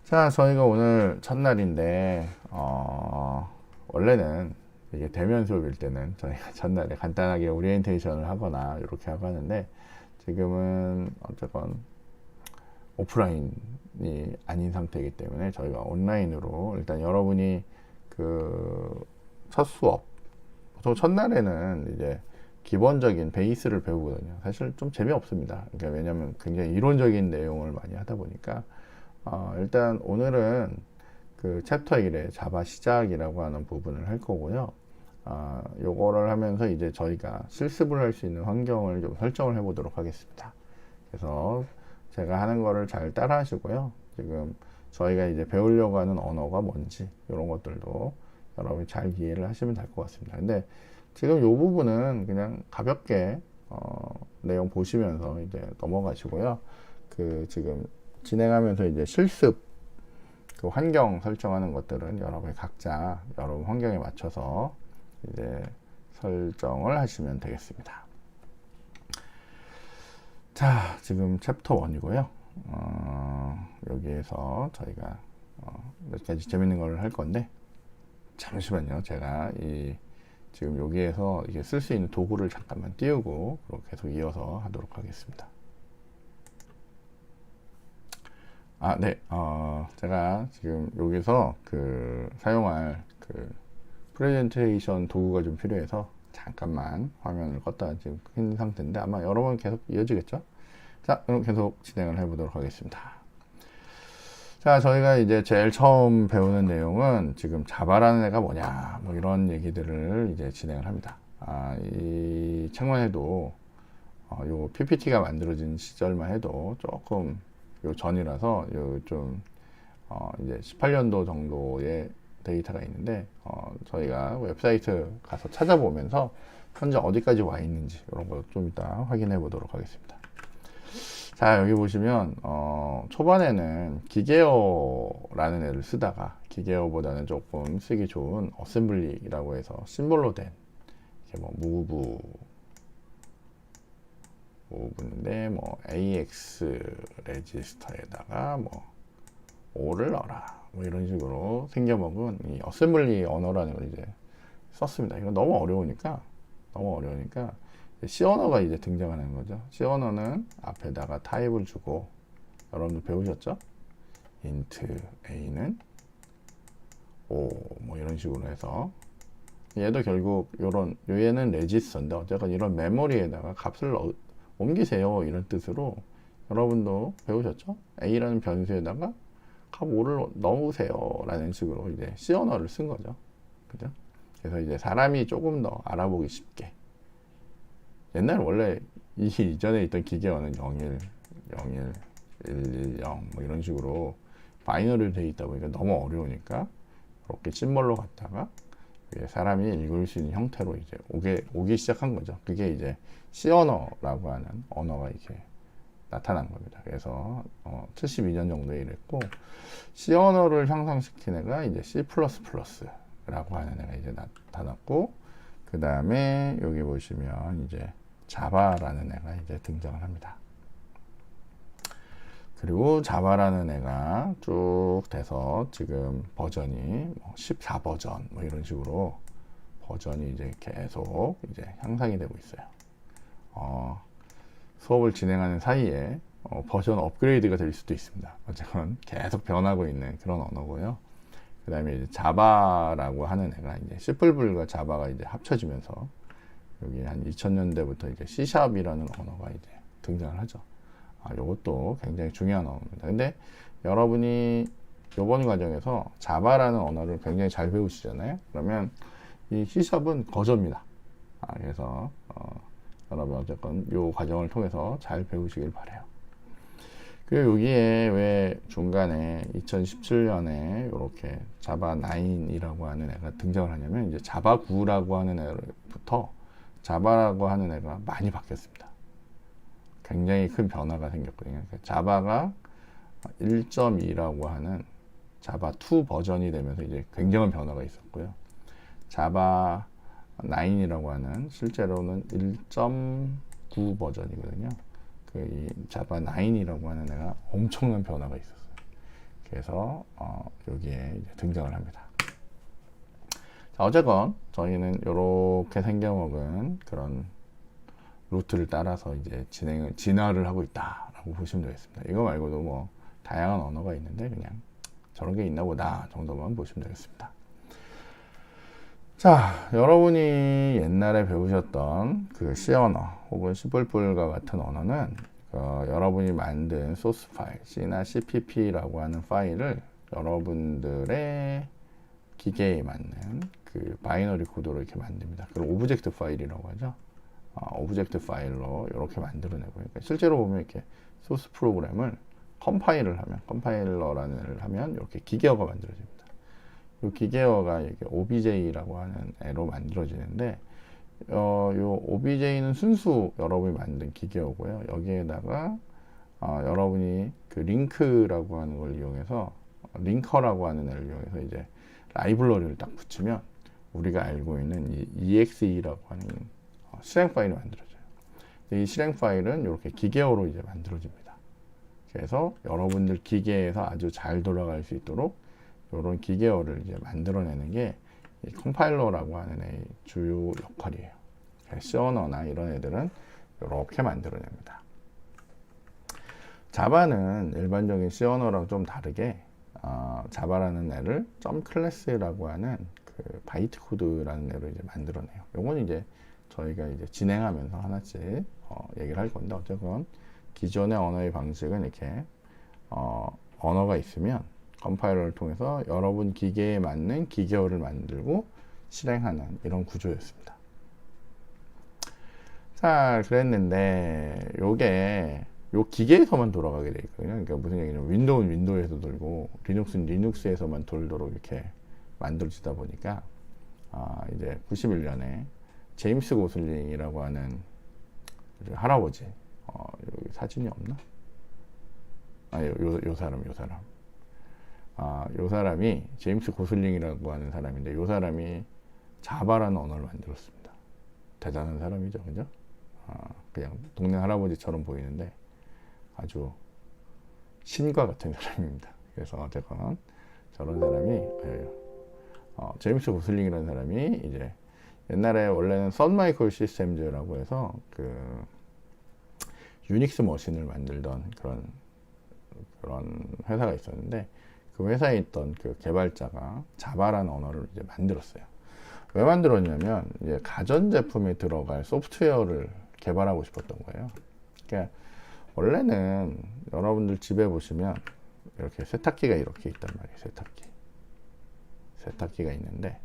자, 저희가 오늘 첫날인데, 원래는 이게 대면 수업일 때는 저희가 첫날에 간단하게 오리엔테이션을 하거나 이렇게 하고 하는데, 지금은 어쨌건 오프라인이 아닌 상태이기 때문에 저희가 온라인으로 일단 여러분이 그 첫 수업, 보통 첫날에는 이제 기본적인 베이스를 배우거든요. 사실 좀 재미없습니다. 그러니까 왜냐면 굉장히 이론적인 내용을 많이 하다 보니까 일단 오늘은 그 챕터 1의 자바 시작이라고 하는 부분을 할 거고요. 요거를 하면서 이제 저희가 실습을 할 수 있는 환경을 좀 설정을 해 보도록 하겠습니다. 그래서 제가 하는 거를 잘 따라 하시고요. 지금 저희가 이제 배우려고 하는 언어가 뭔지 이런 것들도 여러분이 잘 이해를 하시면 될 것 같습니다. 근데 지금 요 부분은 그냥 가볍게 내용 보시면서 이제 넘어가시고요. 그 지금 진행하면서 이제 실습 그 환경 설정하는 것들은 여러분이 각자 여러분 환경에 맞춰서 이제 설정을 하시면 되겠습니다. 자, 지금 챕터 1이고요. 여기에서 저희가 몇 가지 재밌는 걸 할 건데, 잠시만요. 제가 지금 여기에서 이게 쓸 수 있는 도구를 잠깐만 띄우고 계속 이어서 하도록 하겠습니다. 네. 제가 지금 여기서 사용할 프레젠테이션 도구가 좀 필요해서 잠깐만 화면을 껐다 지금 킨 상태인데 아마 여러분 계속 이어지겠죠? 자, 그럼 계속 진행을 해보도록 하겠습니다. 자, 저희가 이제 제일 처음 배우는 내용은 지금 자바라는 애가 뭐냐, 뭐 이런 얘기들을 이제 진행을 합니다. 이 책만 해도, 요 PPT가 만들어진 시절만 해도 조금 요 전이라서 이제 18년도 정도의 데이터가 있는데, 저희가 웹사이트 가서 찾아보면서 현재 어디까지 와 있는지 이런 거 좀 이따 확인해 보도록 하겠습니다. 자, 여기 보시면 초반에는 기계어라는 애를 쓰다가 기계어보다는 조금 쓰기 좋은 어셈블리라고 해서 심볼로 된 이렇게 뭐 무브인데 뭐 AX 레지스터에다가 뭐 O를 넣어라 뭐 이런 식으로 생겨먹은 이 어셈블리 언어라는 걸 이제 썼습니다. 이거 너무 어려우니까 C 언어가 이제 등장하는 거죠. C 언어는 앞에다가 타입을 주고, 여러분들 배우셨죠? int a는 O 뭐 이런 식으로 해서, 얘도 결국 얘는 레지스터인데 어쨌건 이런 메모리에다가 값을 옮기세요 이런 뜻으로 여러분도 배우셨죠? a라는 변수에다가 값 5를 넣으세요 라는 식으로 이제 C 언어를 쓴 거죠. 그죠? 그래서 이제 사람이 조금 더 알아보기 쉽게, 옛날 원래 이전에 있던 기계어는 01, 01, 110 뭐 이런 식으로 바이너리로 되어 있다 보니까 너무 어려우니까 이렇게 심벌로 갔다가 사람이 읽을 수 있는 형태로 이제 오기 시작한 거죠. 그게 이제 C 언어라고 하는 언어가 이렇게 나타난 겁니다. 그래서 72년 정도에 이랬고, C 언어를 형성시킨 애가 이제 C++라고 하는 애가 이제 나타났고, 그 다음에 여기 보시면 이제 자바라는 애가 이제 등장을 합니다. 그리고 자바라는 애가 쭉 돼서 지금 버전이 14버전 뭐 이런 식으로 버전이 이제 계속 이제 향상이 되고 있어요. 수업을 진행하는 사이에 버전 업그레이드가 될 수도 있습니다. 어쨌건 계속 변하고 있는 그런 언어고요. 그 다음에 이제 자바라고 하는 애가 이제 C++과 자바가 이제 합쳐지면서 여기 한 2000년대부터 이제 C샵이라는 언어가 이제 등장을 하죠. 이것도 굉장히 중요한 언어입니다. 근데 여러분이 이번 과정에서 자바라는 언어를 굉장히 잘 배우시잖아요. 그러면 이 C샵은 거저입니다. 그래서 여러분 어쨌건 이 과정을 통해서 잘 배우시길 바래요. 그리고 여기에 왜 중간에 2017년에 이렇게 자바 9이라고 하는 애가 등장을 하냐면, 이제 자바 9라고 하는 애부터 자바라고 하는 애가 많이 바뀌었습니다. 굉장히 큰 변화가 생겼거든요. 자바가 1.2라고 하는 자바 2 버전이 되면서 이제 굉장한 변화가 있었고요. 자바 9이라고 하는 실제로는 1.9 버전이거든요. 이 자바 9이라고 하는 애가 엄청난 변화가 있었어요. 그래서 여기에 이제 등장을 합니다. 자, 어쨌건 저희는 이렇게 생겨먹은 그런 루트를 따라서 이제 진화를 하고 있다라고 보시면 되겠습니다. 이거 말고도 뭐 다양한 언어가 있는데 그냥 저런 게 있나 보다 정도만 보시면 되겠습니다. 자, 여러분이 옛날에 배우셨던 그 C 언어 혹은 C++과 같은 언어는 여러분이 만든 소스 파일, C나 CPP라고 하는 파일을 여러분들의 기계에 맞는 그 바이너리 코드로 이렇게 만듭니다. 그걸 오브젝트 파일이라고 하죠. 오브젝트 파일로 이렇게 만들어내고, 그러니까 실제로 보면 이렇게 소스 프로그램을 컴파일러라는 애를 하면 이렇게 기계어가 만들어집니다. 이 기계어가 이렇게 OBJ라고 하는 애로 만들어지는데, 이 OBJ는 순수 여러분이 만든 기계어고요. 여기에다가 여러분이 그 링크라고 하는 걸 이용해서, 링커라고 하는 애를 이용해서 이제 라이브러리를 딱 붙이면 우리가 알고 있는 이 EXE라고 하는 실행 파일이 만들어져요. 이 실행 파일은 이렇게 기계어로 이제 만들어집니다. 그래서 여러분들 기계에서 아주 잘 돌아갈 수 있도록 이런 기계어를 이제 만들어내는 게 이 컴파일러라고 하는 애의 주요 역할이에요. C 언어나 이런 애들은 이렇게 만들어냅니다. 자바는 일반적인 C 언어랑 좀 다르게 자바라는 애를 점 클래스라고 하는 그 바이트 코드라는 애로 이제 만들어내요. 요건 이제 저희가 이제 진행하면서 하나씩 얘기를 할 건데, 어쨌건 기존의 언어의 방식은 이렇게 언어가 있으면 컴파일러를 통해서 여러분 기계에 맞는 기계어를 만들고 실행하는 이런 구조였습니다. 자, 그랬는데 요게 요 기계에서만 돌아가게 돼 있거든요. 그러니까 무슨 얘기냐면 윈도우는 윈도우에서 돌고 리눅스는 리눅스에서만 돌도록 이렇게 만들어지다 보니까 이제 91년에 제임스 고슬링이라고 하는 할아버지, 여기 사진이 없나? 요 사람. 요 사람이 제임스 고슬링이라고 하는 사람인데, 요 사람이 자바라는 언어를 만들었습니다. 대단한 사람이죠, 그죠? 그냥 동네 할아버지처럼 보이는데 아주 신과 같은 사람입니다. 그래서 어쨌건 저런 사람이 제임스 고슬링이라는 사람이 이제 옛날에 원래는 선 마이크로 시스템즈라고 해서 그 유닉스 머신을 만들던 그런 회사가 있었는데, 그 회사에 있던 그 개발자가 자바라는 언어를 이제 만들었어요. 왜 만들었냐면 이제 가전제품에 들어갈 소프트웨어를 개발하고 싶었던 거예요. 그러니까 원래는 여러분들 집에 보시면 이렇게 세탁기가 이렇게 있단 말이에요. 세탁기가 있는데,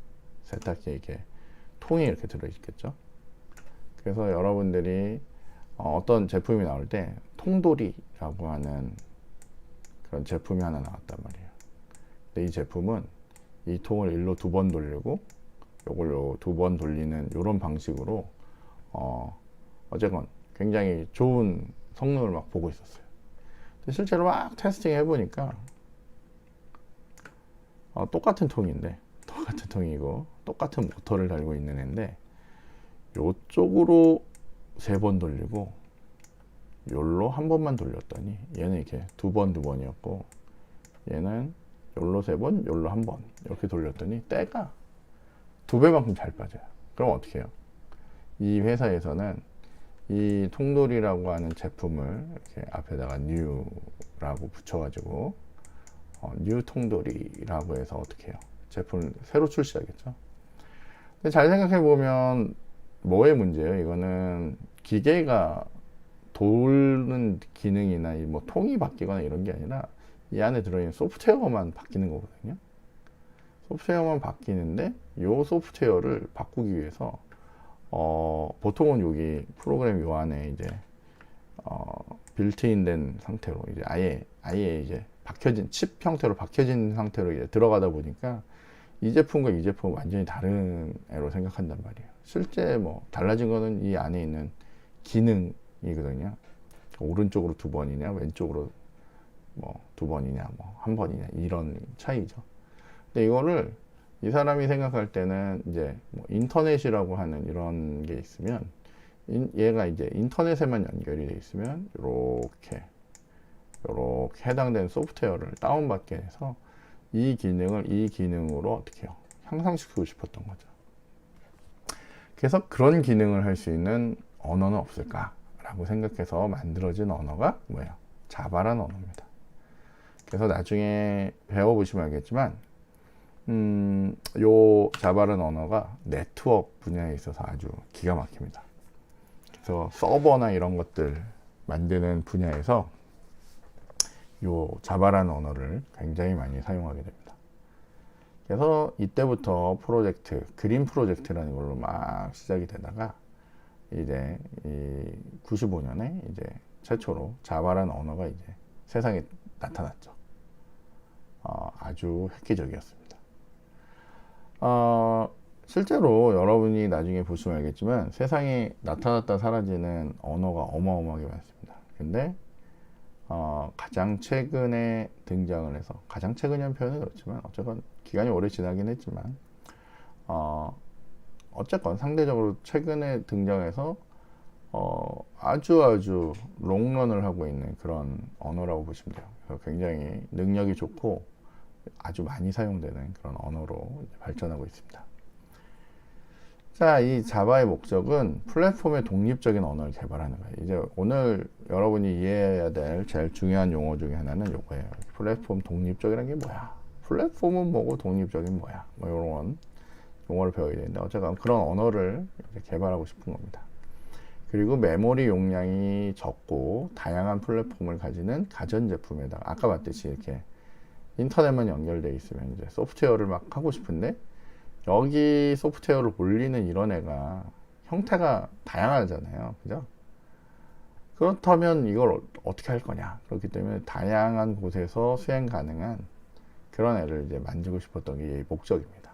세탁기에 이렇게 통이 이렇게 들어있겠죠. 그래서 여러분들이 어떤 제품이 나올 때 통돌이라고 하는 그런 제품이 하나 나왔단 말이에요. 근데 이 제품은 이 통을 일로 2번 돌리고 요걸로 2번 돌리는 이런 방식으로 어쨌건 굉장히 좋은 성능을 막 보고 있었어요. 근데 실제로 막 테스팅 해보니까 똑같은 통이고 똑같은 모터를 달고 있는 애인데, 요쪽으로 3번 돌리고 요로 1번만 돌렸더니 얘는 이렇게 2번이었고, 얘는 요로 3번, 요로 1번 이렇게 돌렸더니 때가 2배만큼 잘 빠져요. 그럼 어떻게 해요? 이 회사에서는 이 통돌이라고 하는 제품을 이렇게 앞에다가 new라고 붙여가지고 new 통돌이라고 해서 어떻게 해요? 제품을 새로 출시하겠죠. 근데 잘 생각해 보면 뭐의 문제예요? 이거는 기계가 도는 기능이나 뭐 통이 바뀌거나 이런 게 아니라 이 안에 들어있는 소프트웨어만 바뀌는 거거든요. 소프트웨어만 바뀌는데 이 소프트웨어를 바꾸기 위해서 보통은 여기 프로그램 요 안에 이제 빌트인된 상태로 이제 아예 이제 박혀진 칩 형태로 박혀진 상태로 이제 들어가다 보니까 이 제품과 이 제품은 완전히 다른 애로 생각한단 말이에요. 실제 뭐 달라진 거는 이 안에 있는 기능이거든요. 오른쪽으로 2번이냐 왼쪽으로 뭐 2번이냐 뭐 1번이냐 이런 차이죠. 근데 이거를 이 사람이 생각할 때는 이제 뭐 인터넷이라고 하는 이런 게 있으면 얘가 이제 인터넷에만 연결이 돼 있으면 이렇게 이렇게 해당되는 소프트웨어를 다운받게 해서 이 기능을 이 기능으로 어떻게 해요? 향상시키고 싶었던 거죠. 그래서 그런 기능을 할 수 있는 언어는 없을까라고 생각해서 만들어진 언어가 뭐예요? 자바라는 언어입니다. 그래서 나중에 배워보시면 알겠지만 요 자바라는 언어가 네트워크 분야에 있어서 아주 기가 막힙니다. 그래서 서버나 이런 것들 만드는 분야에서 요 자바라는 언어를 굉장히 많이 사용하게 됩니다. 그래서 이때부터 프로젝트, 그린 프로젝트라는 걸로 막 시작이 되다가 이제 이 95년에 이제 최초로 자바라는 언어가 이제 세상에 나타났죠. 아주 획기적이었습니다. 실제로 여러분이 나중에 보시면 알겠지만 세상에 나타났다 사라지는 언어가 어마어마하게 많습니다. 근데 가장 최근에 등장을 해서, 가장 최근이라는 표현은 그렇지만 어쨌건 기간이 오래 지나긴 했지만 어쨌건 상대적으로 최근에 등장해서 아주 롱런을 하고 있는 그런 언어라고 보시면 돼요. 그래서 굉장히 능력이 좋고 아주 많이 사용되는 그런 언어로 발전하고 있습니다. 자, 이 자바의 목적은 플랫폼의 독립적인 언어를 개발하는 거예요. 이제 오늘 여러분이 이해해야 될 제일 중요한 용어 중에 하나는 요거예요. 플랫폼 독립적이라는 게 뭐야? 플랫폼은 뭐고 독립적인 뭐야? 뭐 이런 용어를 배워야 되는데 어쨌든 그런 언어를 개발하고 싶은 겁니다. 그리고 메모리 용량이 적고 다양한 플랫폼을 가지는 가전제품에다가 아까 봤듯이 이렇게 인터넷만 연결되어 있으면 이제 소프트웨어를 막 하고 싶은데 여기 소프트웨어를 올리는 이런 애가 형태가 다양하잖아요. 그죠? 그렇다면 이걸 어떻게 할 거냐? 그렇기 때문에 다양한 곳에서 수행 가능한 그런 애를 이제 만들고 싶었던 게 얘의 목적입니다.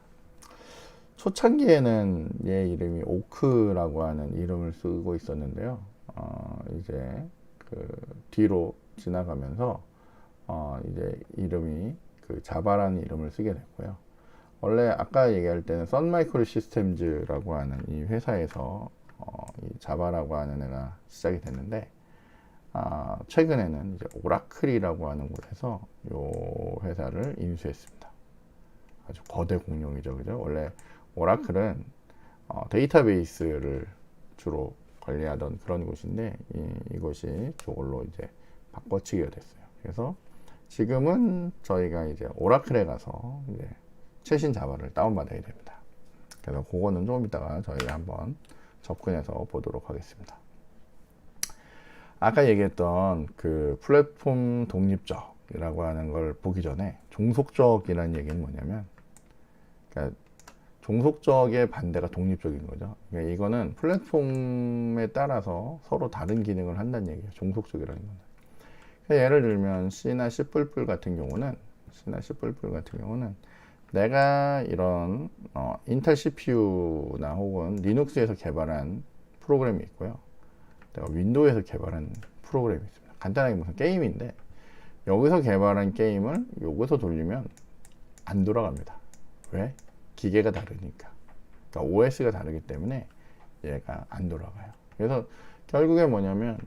초창기에는 얘 이름이 오크라고 하는 이름을 쓰고 있었는데요. 이제 그 뒤로 지나가면서 이제 이름이 그 자바라는 이름을 쓰게 됐고요. 원래 아까 얘기할 때는 선마이크로 시스템즈라고 하는 이 회사에서 이 자바라고 하는 애가 시작이 됐는데 최근에는 이제 오라클이라고 하는 곳에서 이 회사를 인수했습니다. 아주 거대 공룡이죠, 그죠? 원래 오라클은 데이터베이스를 주로 관리하던 그런 곳인데 이곳이 저걸로 이제 바꿔치기가 됐어요. 그래서 지금은 저희가 이제 오라클에 가서 이제 최신 자바를 다운받아야 됩니다. 그래서 그거는 조금 이따가 저희가 한번 접근해서 보도록 하겠습니다. 아까 얘기했던 그 플랫폼 독립적이라고 하는 걸 보기 전에 종속적이라는 얘기는 뭐냐면, 그러니까 종속적의 반대가 독립적인 거죠. 그러니까 이거는 플랫폼에 따라서 서로 다른 기능을 한다는 얘기예요. 종속적이라는 건. 그러니까 예를 들면 C나 C++ 같은 경우는 내가 이런 인텔 CPU나 혹은 리눅스에서 개발한 프로그램이 있고요. 내가 윈도우에서 개발한 프로그램이 있습니다. 간단하게 무슨 게임인데 여기서 개발한 게임을 여기서 돌리면 안 돌아갑니다. 왜? 기계가 다르니까. 그러니까 OS가 다르기 때문에 얘가 안 돌아가요. 그래서 결국에 뭐냐면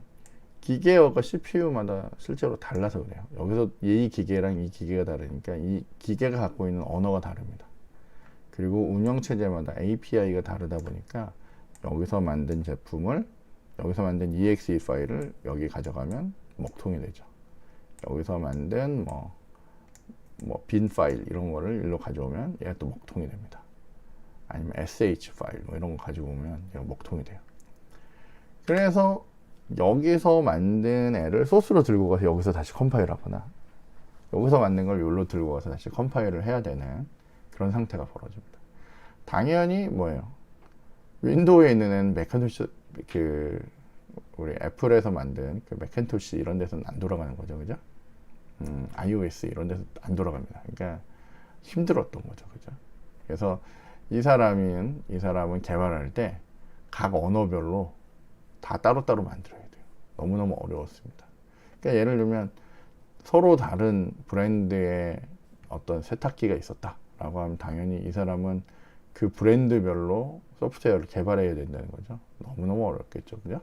기계어가 CPU마다 실제로 달라서 그래요. 여기서 이 기계랑 이 기계가 다르니까 이 기계가 갖고 있는 언어가 다릅니다. 그리고 운영체제마다 API가 다르다 보니까 여기서 만든 제품을, 여기서 만든 exe 파일을 여기 가져가면 먹통이 되죠. 여기서 만든 빈 파일 이런 거를 일로 가져오면 얘가 또 먹통이 됩니다. 아니면 sh 파일 뭐 이런 거 가지고 오면 얘가 먹통이 돼요. 그래서 여기서 만든 애를 소스로 들고 가서 여기서 다시 컴파일 하거나 여기서 만든 걸 여기로 들고 가서 다시 컴파일을 해야 되는 그런 상태가 벌어집니다. 당연히 뭐예요? 윈도우에 있는 애는 맥킨토시, 우리 애플에서 만든 그 맥킨토시 이런 데서는 안 돌아가는 거죠, 그죠? iOS 이런 데서 안 돌아갑니다. 그러니까 힘들었던 거죠, 그죠? 그래서 이 사람은 개발할 때 각 언어별로 다 따로따로 만들어야 돼요. 너무너무 어려웠습니다. 그러니까 예를 들면 서로 다른 브랜드의 어떤 세탁기가 있었다라고 하면 당연히 이 사람은 그 브랜드별로 소프트웨어를 개발해야 된다는 거죠. 너무너무 어렵겠죠, 그죠?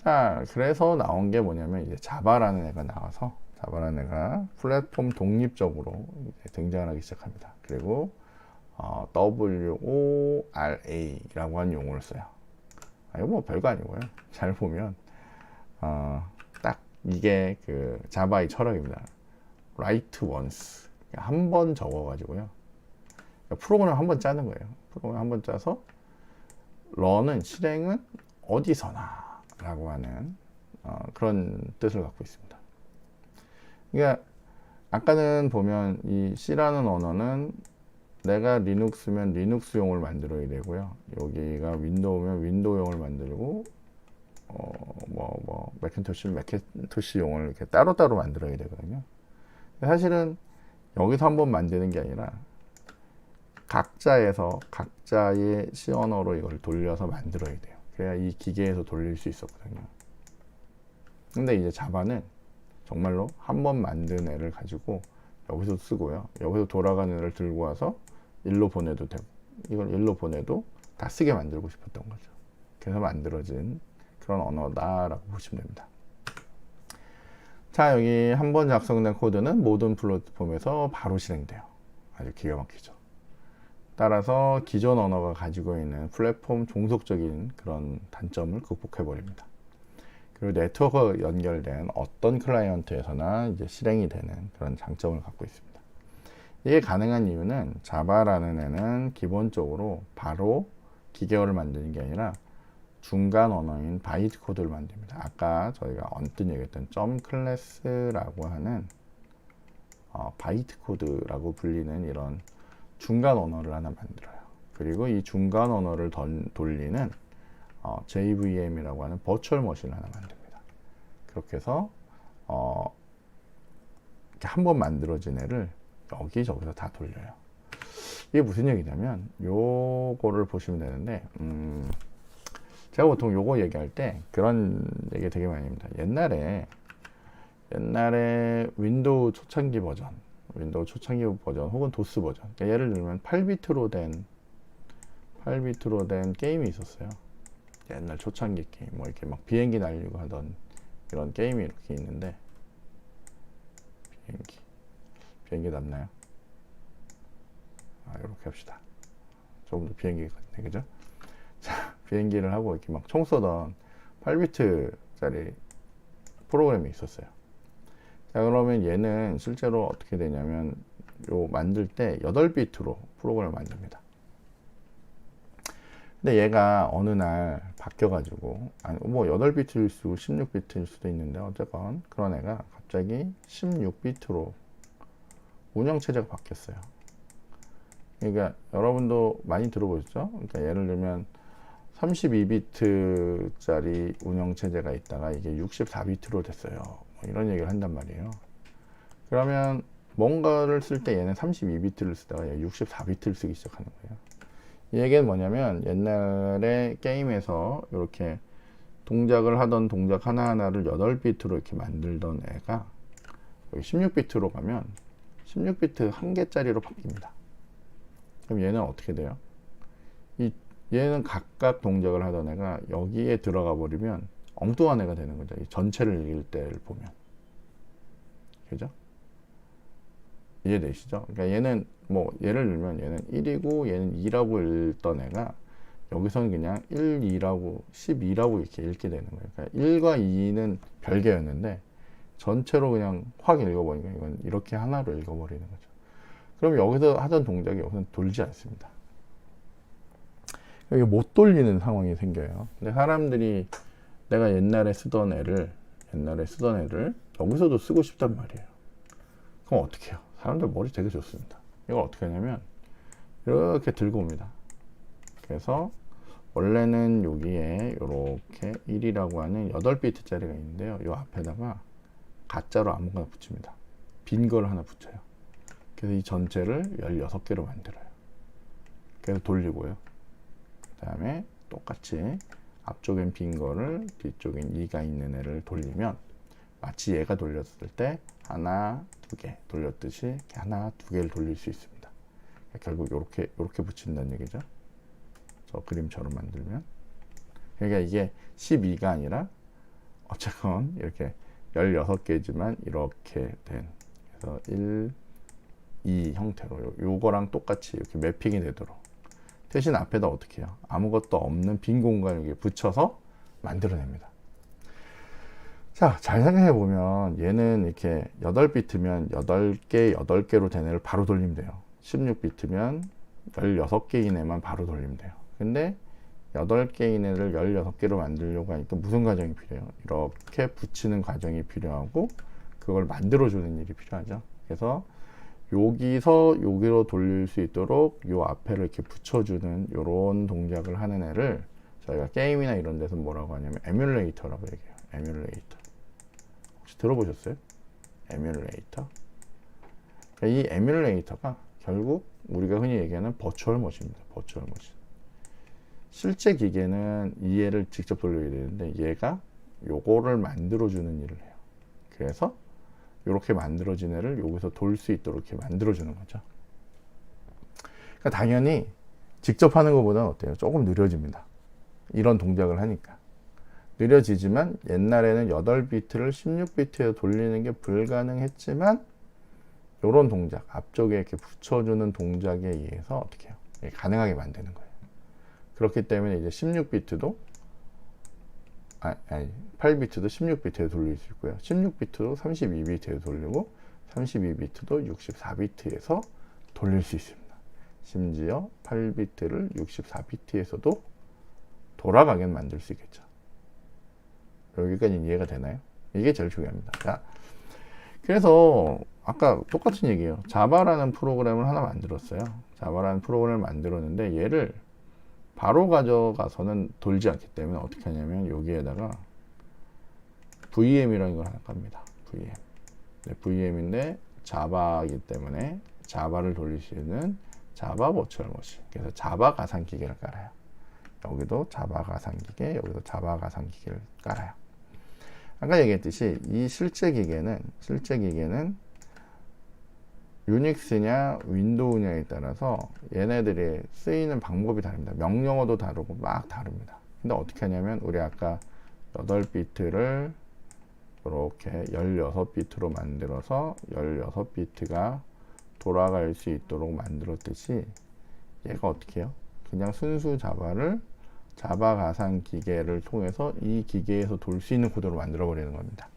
자, 그래서 나온 게 뭐냐면 이제 자바라는 애가 나와서 자바라는 애가 플랫폼 독립적으로 이제 등장을 하기 시작합니다. 그리고 WORA라고 하는 용어를 써요. 이거 뭐 별거 아니고요. 잘 보면 딱 이게 그 자바의 철학입니다. Write once. 한 번 적어가지고요. 프로그램 한 번 짜는 거예요. 프로그램 한 번 짜서 런은 실행은 어디서나 라고 하는 그런 뜻을 갖고 있습니다. 그러니까 아까는 보면 이 C라는 언어는 내가 리눅스면 리눅스용을 만들어야 되고요. 여기가 윈도우면 윈도우용을 만들고 맥킨토시는 맥킨토시용을 이렇게 따로따로 만들어야 되거든요. 사실은 여기서 한번 만드는 게 아니라 각자의 C 언어로 이걸 돌려서 만들어야 돼요. 그래야 이 기계에서 돌릴 수 있었거든요. 근데 이제 자바는 정말로 한 번 만든 애를 가지고 여기서 쓰고요. 여기서 돌아가는 애를 들고 와서 일로 보내도 되고, 이걸 일로 보내도 다 쓰게 만들고 싶었던 거죠. 그래서 만들어진 그런 언어다라고 보시면 됩니다. 자, 여기 한 번 작성된 코드는 모든 플랫폼에서 바로 실행돼요. 아주 기가 막히죠. 따라서 기존 언어가 가지고 있는 플랫폼 종속적인 그런 단점을 극복해 버립니다. 그리고 네트워크가 연결된 어떤 클라이언트에서나 이제 실행이 되는 그런 장점을 갖고 있습니다. 이게 가능한 이유는 자바라는 애는 기본적으로 바로 기계어를 만드는 게 아니라 중간 언어인 바이트 코드를 만듭니다. 아까 저희가 언뜻 얘기했던 점 클래스라고 하는 바이트 코드라고 불리는 이런 중간 언어를 하나 만들어요. 그리고 이 중간 언어를 돌리는 JVM이라고 하는 버추얼 머신을 하나 만듭니다. 그렇게 해서 한 번 만들어진 애를 여기저기서 다 돌려요. 이게 무슨 얘기냐면 요거를 보시면 되는데 제가 보통 요거 얘기할 때 그런 얘기 되게 많이 합니다. 옛날에 윈도우 초창기 버전 혹은 도스 버전, 그러니까 예를 들면 8비트로 된 게임이 있었어요. 옛날 초창기 게임, 뭐 이렇게 막 비행기 날리고 하던 이런 게임이 이렇게 있는데, 비행기 남나요? 이렇게 합시다. 조금 더 비행기 같네, 그죠? 자, 비행기를 하고 이렇게 막 총 쏘던 8비트짜리 프로그램이 있었어요. 자, 그러면 얘는 실제로 어떻게 되냐면 요 만들 때 8비트로 프로그램을 만듭니다. 근데 얘가 어느 날 바뀌어가지고, 뭐 8비트일 수도 16비트일 수도 있는데 어쨌건 그런 애가 갑자기 16비트로 운영체제가 바뀌었어요. 그러니까 여러분도 많이 들어보셨죠? 그러니까 예를 들면 32비트짜리 운영체제가 있다가 이게 64비트로 됐어요. 뭐 이런 얘기를 한단 말이에요. 그러면 뭔가를 쓸 때 얘는 32비트를 쓰다가 64비트를 쓰기 시작하는 거예요. 이 얘기는 뭐냐면 옛날에 게임에서 이렇게 동작을 하던 동작 하나하나를 8비트로 이렇게 만들던 애가 여기 16비트로 가면 16비트 한 개짜리로 바뀝니다. 그럼 얘는 어떻게 돼요? 얘는 각각 동작을 하던 애가 여기에 들어가 버리면 엉뚱한 애가 되는 거죠. 이 전체를 읽을 때를 보면. 그죠? 이해되시죠? 그러니까 얘는 뭐 예를 들면 얘는 1이고 얘는 2라고 읽던 애가 여기서는 그냥 1, 2라고 12라고 이렇게 읽게 되는 거예요. 그러니까 1과 2는 별개였는데 전체로 그냥 확 읽어버리니까 이건 이렇게 하나로 읽어버리는 거죠. 그럼 여기서 하던 동작이 여기서는 돌지 않습니다. 이게 못 돌리는 상황이 생겨요. 근데 사람들이 내가 옛날에 쓰던 애를 여기서도 쓰고 싶단 말이에요. 그럼 어떻게 해요? 사람들 머리 되게 좋습니다. 이걸 어떻게 하냐면 이렇게 들고 옵니다. 그래서 원래는 여기에 이렇게 1이라고 하는 8비트짜리가 있는데요. 이 앞에다가 가짜로 아무거나 붙입니다. 빈 걸 하나 붙여요. 그래서 이 전체를 16개로 만들어요. 그래서 돌리고요. 그 다음에 똑같이 앞쪽엔 빈 거를 뒤쪽엔 2가 있는 애를 돌리면 마치 얘가 돌렸을 때 하나, 두 개 돌렸듯이 하나, 두 개를 돌릴 수 있습니다. 결국 이렇게 붙인다는 얘기죠. 저 그림처럼 만들면. 그러니까 이게 12가 아니라 어쨌건 이렇게 16개지만 이렇게 된, 그래서 1, 2 형태로 요거랑 똑같이 이렇게 매핑이 되도록, 대신 앞에다 어떻게 해요? 아무것도 없는 빈 공간을 이렇게 붙여서 만들어냅니다. 자, 잘 생각해 보면 얘는 이렇게 8비트면 8개, 8개로 된 애를 바로 돌리면 돼요. 16비트면 16개 이내만 바로 돌리면 돼요. 근데 8개 이내를 16개로 만들려고 하니까 무슨 과정이 필요해요? 이렇게 붙이는 과정이 필요하고, 그걸 만들어주는 일이 필요하죠. 그래서 여기서 여기로 돌릴 수 있도록 요 앞에를 이렇게 붙여주는 요런 동작을 하는 애를 저희가 게임이나 이런 데서 뭐라고 하냐면 에뮬레이터라고 얘기해요. 에뮬레이터. 혹시 들어보셨어요? 에뮬레이터. 그러니까 이 에뮬레이터가 결국 우리가 흔히 얘기하는 버추얼 머신입니다. 버추얼 머신. 실제 기계는 이 애를 직접 돌려야 되는데 얘가 요거를 만들어주는 일을 해요. 그래서 이렇게 만들어진 애를 여기서 돌 수 있도록 이렇게 만들어주는 거죠. 그러니까 당연히 직접 하는 것보다는 어때요? 조금 느려집니다. 이런 동작을 하니까. 느려지지만 옛날에는 8비트를 16비트에 돌리는 게 불가능했지만 이런 동작, 앞쪽에 이렇게 붙여주는 동작에 의해서 어떻게 해요? 가능하게 만드는 거예요. 그렇기 때문에 이제 16비트도 8비트도 16비트에 돌릴 수 있고요. 16비트도 32비트에 돌리고 32비트도 64비트에서 돌릴 수 있습니다. 심지어 8비트를 64비트에서도 돌아가게 만들 수 있겠죠. 여기까지 이해가 되나요? 이게 제일 중요합니다. 자, 그래서 아까 똑같은 얘기예요. 자바라는 프로그램을 하나 만들었어요. 자바라는 프로그램을 만들었는데 얘를 바로 가져가서는 돌지 않기 때문에 어떻게 하냐면 여기에다가 VM이라는 걸 하나 깝니다. VM. 네, VM인데 자바이기 때문에 자바를 돌릴 수 있는 자바 버추얼 머신. 그래서 자바 가상 기계를 깔아요. 여기도 자바 가상 기계, 여기도 자바 가상 기계를 깔아요. 아까 얘기했듯이 이 실제 기계는 유닉스냐 윈도우냐에 따라서 얘네들이 쓰이는 방법이 다릅니다. 명령어도 다르고 막 다릅니다. 근데 어떻게 하냐면 우리 아까 8비트를 이렇게 16비트로 만들어서 16비트가 돌아갈 수 있도록 만들었듯이 얘가 어떻게 해요? 그냥 순수 자바를 자바 가상 기계를 통해서 이 기계에서 돌 수 있는 코드로 만들어 버리는 겁니다.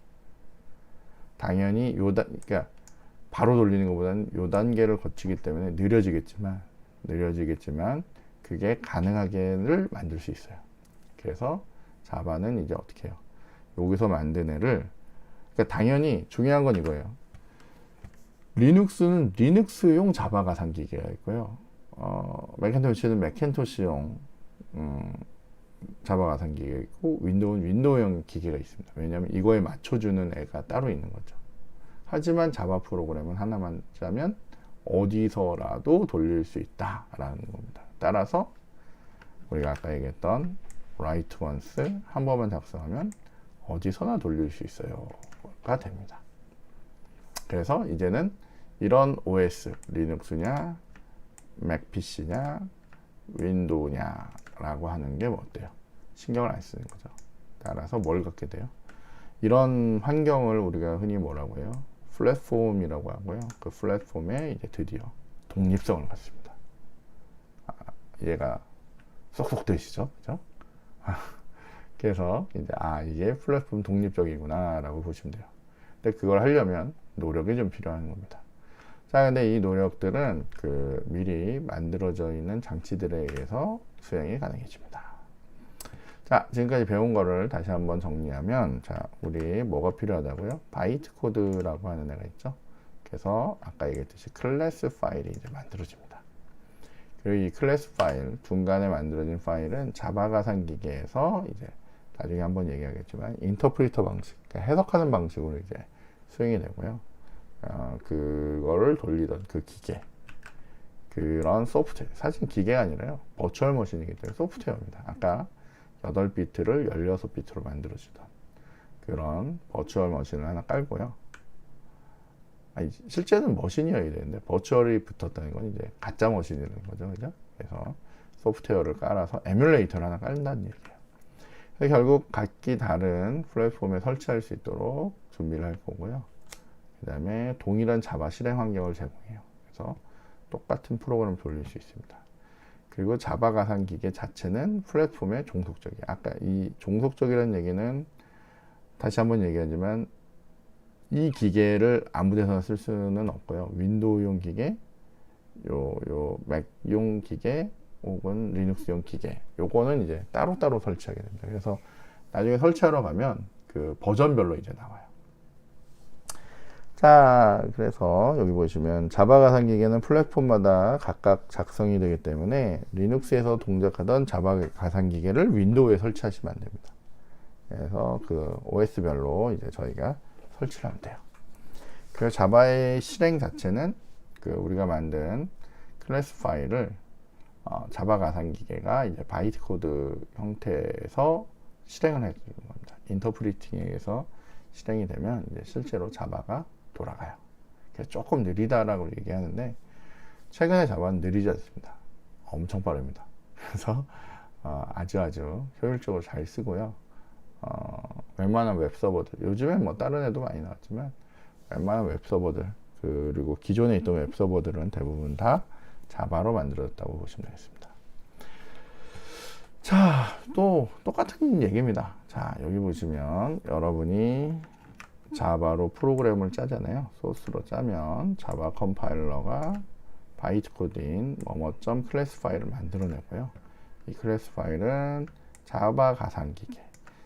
당연히 그러니까 바로 돌리는 것보다는 요 단계를 거치기 때문에 느려지겠지만 그게 가능하게를 만들 수 있어요. 그래서 자바는 이제 어떻게 해요? 여기서 만든 애를, 그러니까 당연히 중요한 건 이거예요. 리눅스는 리눅스용 자바 가상 기계가 있고요. 맥킨토시는 맥킨토시용 자바 가상 기계가 있고, 윈도우는 윈도우용 기계가 있습니다. 왜냐하면 이거에 맞춰주는 애가 따로 있는 거죠. 하지만 자바 프로그램은 하나만 짜면 어디서라도 돌릴 수 있다라는 겁니다. 따라서 우리가 아까 얘기했던 write once 한 번만 작성하면 어디서나 돌릴 수 있어요가 됩니다. 그래서 이제는 이런 OS, 리눅스냐, 맥 PC냐, 윈도우냐 라고 하는 게 뭐 어때요? 신경을 안 쓰는 거죠. 따라서 뭘 갖게 돼요? 이런 환경을 우리가 흔히 뭐라고 해요? 플랫폼이라고 하고요. 그 플랫폼에 이제 드디어 독립성을 갖습니다. 얘가 쏙쏙 되시죠? 그죠? 그래서 이제 이게 플랫폼 독립적이구나 라고 보시면 돼요. 근데 그걸 하려면 노력이 좀 필요한 겁니다. 자, 근데 이 노력들은 그 미리 만들어져 있는 장치들에 의해서 수행이 가능해집니다. 자, 지금까지 배운 거를 다시 한번 정리하면, 자, 우리 뭐가 필요하다고요? 바이트 코드라고 하는 애가 있죠. 그래서 아까 얘기했듯이 클래스 파일이 이제 만들어집니다. 그리고 이 클래스 파일, 중간에 만들어진 파일은 자바 가상 기계에서 이제 나중에 한번 얘기하겠지만 인터프리터 방식, 그러니까 해석하는 방식으로 이제 수행이 되고요. 그거를 돌리던 그 기계, 그런 소프트웨어, 사실 기계가 아니라요, 버추얼 머신이기 때문에 소프트웨어입니다. 아까 8비트를 16비트로 만들어주던 그런 버추얼 머신을 하나 깔고요. 실제는 머신이어야 되는데 버추얼이 붙었다는 건 이제 가짜 머신이라는 거죠. 그죠? 그래서 소프트웨어를 깔아서 에뮬레이터를 하나 깔는다는 얘기예요. 그래서 결국 각기 다른 플랫폼에 설치할 수 있도록 준비를 할 거고요. 그 다음에 동일한 자바 실행 환경을 제공해요. 그래서 똑같은 프로그램을 돌릴 수 있습니다. 그리고 자바 가상 기계 자체는 플랫폼에 종속적이에요. 아까 이 종속적이라는 얘기는 다시 한번 얘기하지만 이 기계를 아무 데서나 쓸 수는 없고요. 윈도우용 기계, 맥용 기계, 혹은 리눅스용 기계, 요거는 이제 따로따로 설치하게 됩니다. 그래서 나중에 설치하러 가면 그 버전별로 이제 나와요. 자, 그래서 여기 보시면 자바 가상 기계는 플랫폼마다 각각 작성이 되기 때문에 리눅스에서 동작하던 자바 가상 기계를 윈도우에 설치하시면 안 됩니다. 그래서 그 OS별로 이제 저희가 설치를 하면 돼요. 그래서 자바의 실행 자체는 그 우리가 만든 클래스 파일을 자바 가상 기계가 이제 바이트 코드 형태에서 실행을 해주는 겁니다. 인터프리팅에 의해서 실행이 되면 이제 실제로 자바가 돌아가요. 그래서 조금 느리다라고 얘기하는데 최근에 자바는 느리지 않습니다. 엄청 빠릅니다. 그래서 아주 효율적으로 잘 쓰고요. 웬만한 웹서버들, 요즘엔 뭐 다른 애도 많이 나왔지만 웬만한 웹서버들, 그리고 기존에 있던 웹서버들은 대부분 다 자바로 만들어졌다고 보시면 되겠습니다. 자, 또 똑같은 얘기입니다. 자, 여기 보시면 여러분이 자바로 프로그램을 짜잖아요. 소스로 짜면 자바 컴파일러가 바이트 코드인 뭐뭐.점 클래스 파일을 만들어내고요. 이 클래스 파일은 자바 가상 기계,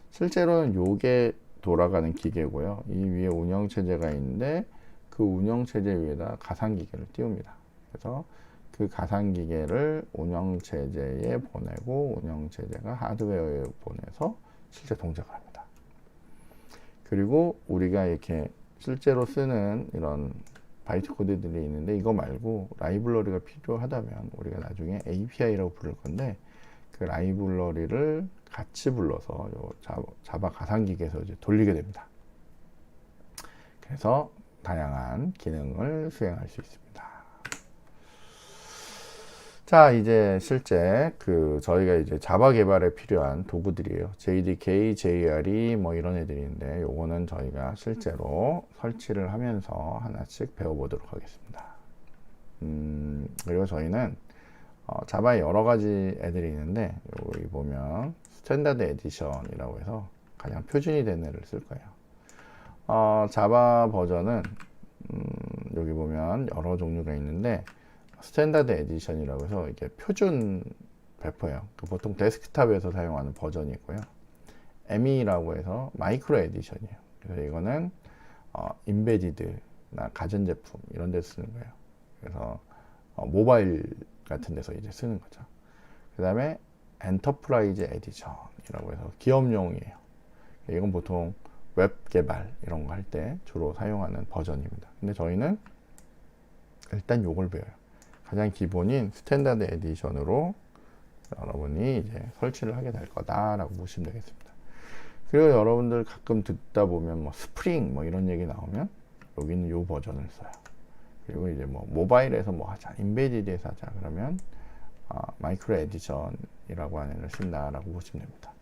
실제로는 요게 돌아가는 기계고요. 이 위에 운영체제가 있는데 그 운영체제 위에다 가상기계를 띄웁니다. 그래서 그 가상기계를 운영체제에 보내고 운영체제가 하드웨어에 보내서 실제 동작을 합니다. 그리고 우리가 이렇게 실제로 쓰는 이런 바이트 코드들이 있는데 이거 말고 라이블러리가 필요하다면 우리가 나중에 API라고 부를 건데 그 라이블러리를 같이 불러서 요 자바 가상기계에서 이제 돌리게 됩니다. 그래서 다양한 기능을 수행할 수 있습니다. 자, 이제 실제 그 저희가 이제 자바 개발에 필요한 도구들이에요. JDK, JRE 뭐 이런 애들이 있는데 요거는 저희가 실제로 설치를 하면서 하나씩 배워보도록 하겠습니다. 그리고 저희는 자바에 여러 가지 애들이 있는데 여기 보면 스탠다드 에디션이라고 해서 가장 표준이 된 애를 쓸 거예요. 자바 버전은 여기 보면 여러 종류가 있는데 스탠다드 에디션이라고 해서 이게 표준 배포예요. 보통 데스크탑에서 사용하는 버전이 있고요. ME라고 해서 마이크로 에디션이에요. 그래서 이거는 인베디드나 가전제품 이런 데서 쓰는 거예요. 그래서 모바일 같은 데서 이제 쓰는 거죠. 그 다음에 엔터프라이즈 에디션이라고 해서 기업용이에요. 이건 보통 웹 개발 이런 거 할 때 주로 사용하는 버전입니다. 근데 저희는 일단 요걸 배워요. 가장 기본인 스탠다드 에디션으로 여러분이 이제 설치를 하게 될 거다라고 보시면 되겠습니다. 그리고 여러분들 가끔 듣다 보면 뭐 스프링 뭐 이런 얘기 나오면 여기는 요 버전을 써요. 그리고 이제 뭐 모바일에서 뭐 하자, 인베디드에서 하자 그러면 마이크로 에디션이라고 하는 애를 쓴다라고 보시면 됩니다.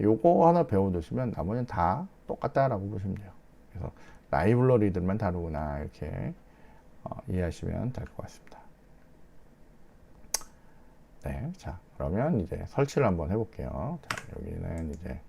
요거 하나 배워두시면 나머지는 다 똑같다라고 보시면 돼요. 그래서 라이블러리들만 다르구나 이렇게 이해하시면 될 것 같습니다. 네, 자 그러면 이제 설치를 한번 해볼게요. 자, 여기는 이제